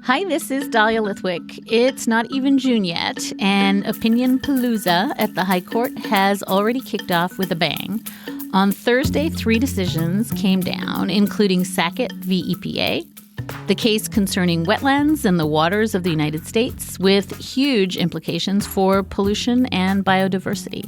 Hi, this is Dahlia Lithwick. It's not even June yet, and Opinion Palooza at the High Court has already kicked off with a bang. On Thursday, 3 decisions came down, including Sackett v. EPA, the case concerning wetlands and the waters of the United States, with huge implications for pollution and biodiversity.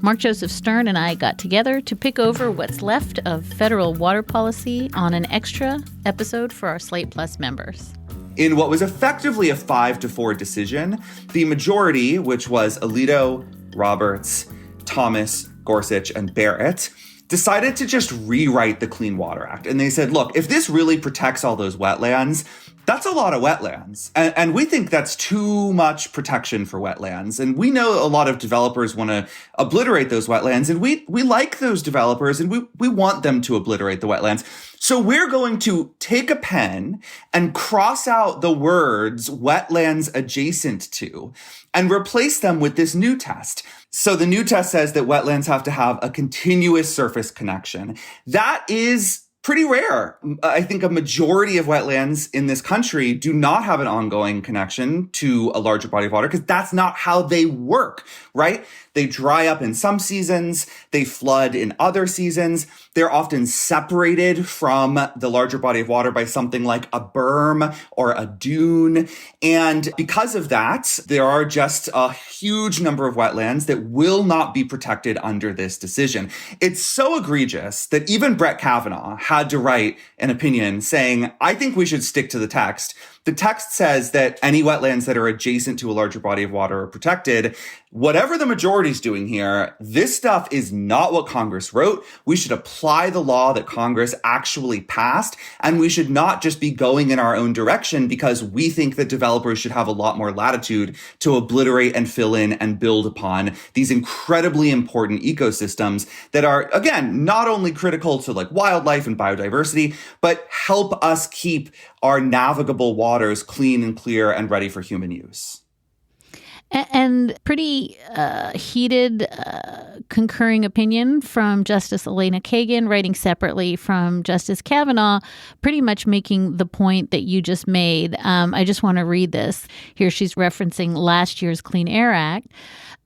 Mark Joseph Stern and I got together to pick over what's left of federal water policy on an extra episode for our Slate Plus members. In what was effectively a 5-4 decision, the majority, which was Alito, Roberts, Thomas, Gorsuch, and Barrett, decided to just rewrite the Clean Water Act. And they said, look, if this really protects all those wetlands, that's a lot of wetlands. And we think that's too much protection for wetlands. And we know a lot of developers want to obliterate those wetlands. And we like those developers and we want them to obliterate the wetlands. So we're going to take a pen and cross out the words wetlands adjacent to and replace them with this new test. So the new test says that wetlands have to have a continuous surface connection. That is pretty rare. I think a majority of wetlands in this country do not have an ongoing connection to a larger body of water because that's not how they work, right? They dry up in some seasons, they flood in other seasons. They're often separated from the larger body of water by something like a berm or a dune. And because of that, there are just a huge number of wetlands that will not be protected under this decision. It's so egregious that even Brett Kavanaugh had to write an opinion saying, I think we should stick to the text. The text says that any wetlands that are adjacent to a larger body of water are protected. Whatever the majority's doing here, this stuff is not what Congress wrote. We should apply the law that Congress actually passed, and we should not just be going in our own direction because we think that developers should have a lot more latitude to obliterate and fill in and build upon these incredibly important ecosystems that are, again, not only critical to like wildlife and biodiversity, but help us keep our navigable waters clean and clear and ready for human use. And pretty heated concurring opinion from Justice Elena Kagan, writing separately from Justice Kavanaugh, pretty much making the point that you just made. I just want to read this. Here she's referencing last year's Clean Air Act.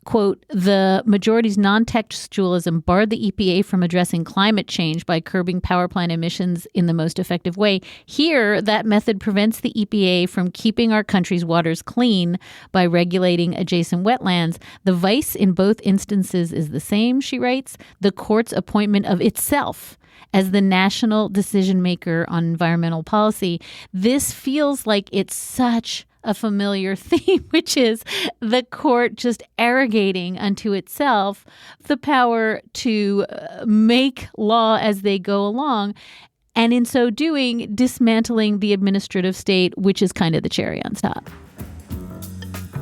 Quote, the majority's non-textualism barred the EPA from addressing climate change by curbing power plant emissions in the most effective way. Here, that method prevents the EPA from keeping our country's waters clean by regulating adjacent wetlands. The vice in both instances is the same, she writes, the court's appointment of itself as the national decision maker on environmental policy. This feels like it's such a familiar theme, which is the court just arrogating unto itself the power to make law as they go along, and in so doing, dismantling the administrative state, which is kind of the cherry on top.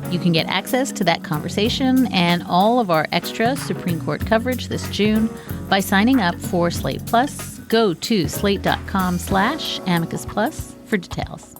You can get access to that conversation and all of our extra Supreme Court coverage this June by signing up for Slate Plus. Go to slate.com/Amicus Plus for details.